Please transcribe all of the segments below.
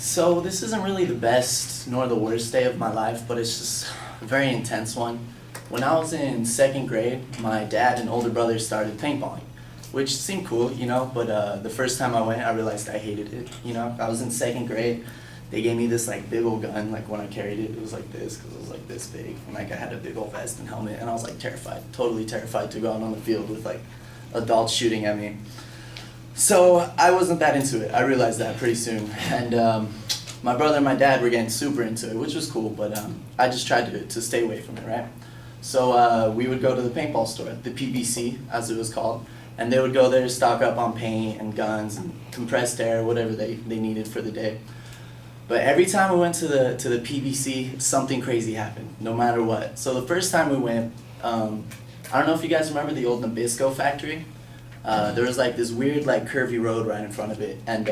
So this isn't really the best nor the worst day of my life, but it's just a very intense one. When I was in second grade, my dad and older brother started paintballing, which seemed cool, but the first time I went, I realized I hated it. I was in second grade. They gave me this like big old gun, like when I carried it, it was like this, because it was like this big, and like I had a big old vest and helmet, and I was like terrified, totally terrified to go out on the field with like adults shooting at me. So I wasn't that into it. I realized that pretty soon, and my brother and my dad were getting super into it, which was cool, but I just tried to stay away from it, right? So we would go to the paintball store, the PBC as it was called, and they would go there to stock up on paint and guns and compressed air, whatever they needed for the day. But every time we went to the PBC, something crazy happened, no matter what. So the first time we went, I don't know if you guys remember the old Nabisco factory. There was like this weird like curvy road right in front of it, and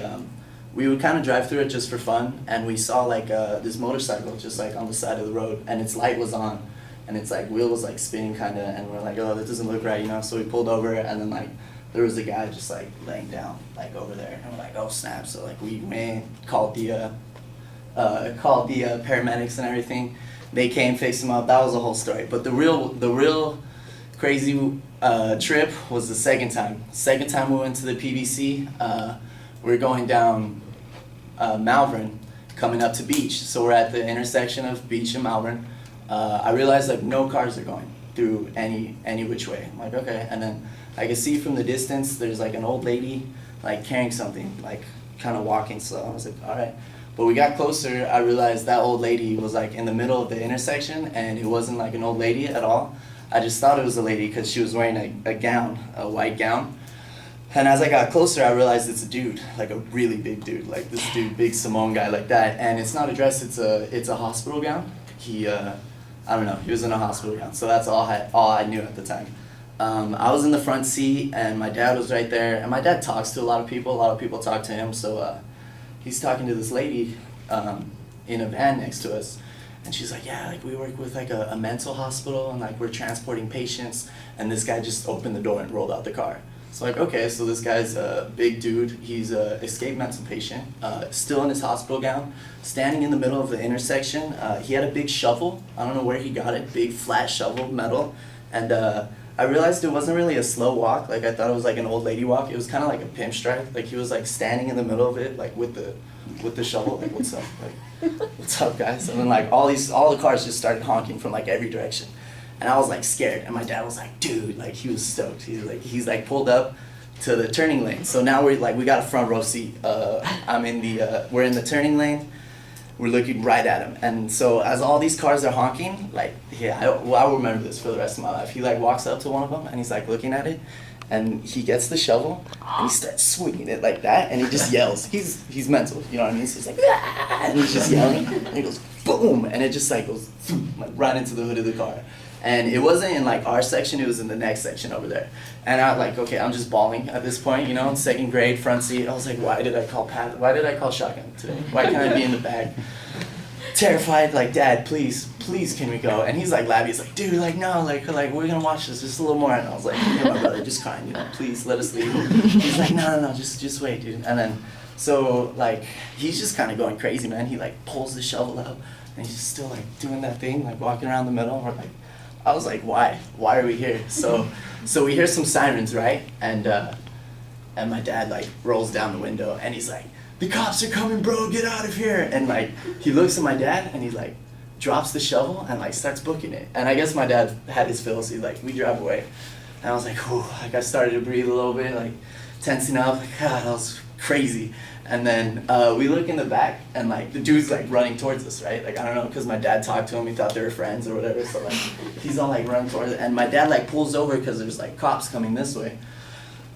we would kind of drive through it just for fun, and we saw like this motorcycle just like on the side of the road, and its light was on, and its like wheel was like spinning kind of, and we're like, oh, that doesn't look right, So we pulled over, and then like there was a guy just like laying down like over there, and we're like, oh snap! So like we ran, called the paramedics and everything. They came, fixed him up. That was the whole story. But the real crazy trip was the second time. Second time we went to the PBC, we were going down Malvern, coming up to Beach. So we're at the intersection of Beach and Malvern. I realized like no cars are going through any which way. I'm like, okay. And then I could see from the distance there's like an old lady like carrying something, like kind of walking slow. I was like, all right. But we got closer, I realized that old lady was like in the middle of the intersection, and it wasn't like an old lady at all. I just thought it was a lady because she was wearing a gown, a white gown. And as I got closer, I realized it's a dude, like a really big dude, like this dude, big Samoan guy like that. And it's not a dress, it's a hospital gown. I don't know, he was in a hospital gown, so that's all I knew at the time. I was in the front seat, and my dad was right there, and my dad talks to a lot of people talk to him, so he's talking to this lady in a van next to us, and she's like, yeah, like we work with like a mental hospital, and like we're transporting patients, and this guy just opened the door and rolled out the car. So like, okay, so this guy's a big dude, he's a escaped mental patient, still in his hospital gown, standing in the middle of the intersection. He had a big shovel, I don't know where he got it, big flat shovel, metal, and I realized it wasn't really a slow walk, like I thought it was like an old lady walk. It was kind of like a pimp stride, like he was like standing in the middle of it, like with the shovel, like what's up, like what's up guys, and then like all the cars just started honking from like every direction, and I was like scared, and my dad was like, dude, like he was stoked, he's like pulled up to the turning lane, so now we got a front row seat, we're in the turning lane. We're looking right at him, and so as all these cars are honking, like, yeah, I'll remember this for the rest of my life. He like walks up to one of them, and he's like looking at it, and he gets the shovel, and he starts swinging it like that, and he just yells. He's mental, you know what I mean? So he's like, ah! And he's just yelling, and he goes boom, and it just like goes like right into the hood of the car. And it wasn't in like our section, it was in the next section over there. And I like, okay, I'm just bawling at this point, in second grade, front seat. I was like, why did I call shotgun today? Why can't I be in the back? Terrified, like, Dad, please can we go? And he's like laughing, he's like, dude, like, no, like we're gonna watch this just a little more. And I was like, my brother, just crying, please let us leave. He's like, no, just wait, dude. And then, so like, he's just kind of going crazy, man. He like pulls the shovel out, and he's still like doing that thing, like walking around the middle. We're like, I was like, why are we here? So we hear some sirens, right? And my dad like rolls down the window, and he's like, the cops are coming, bro, get out of here. And like, he looks at my dad, and he like drops the shovel and like starts booking it. And I guess my dad had his fill, so we drive away. And I was like, whew, like I started to breathe a little bit, like tensing up, like, God, that was crazy. And then we look in the back, and like the dude's like running towards us, right? Like, I don't know, because my dad talked to him, he thought they were friends or whatever, so like he's all like running towards it, and my dad like pulls over because there's like cops coming this way.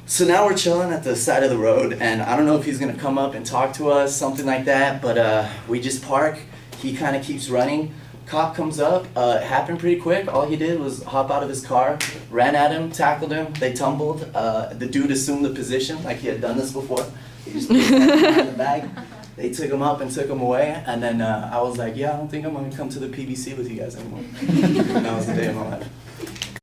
So now we're chilling at the side of the road, and I don't know if he's gonna come up and talk to us, something like that, but we just park. He kind of keeps running. Cop comes up, it happened pretty quick. All he did was hop out of his car, ran at him, tackled him, they tumbled. The dude assumed the position, like he had done this before. He just put his hands in the bag. They took him up and took him away, and then I was like, yeah, I don't think I'm gonna come to the PBC with you guys anymore. And that was the day of my life.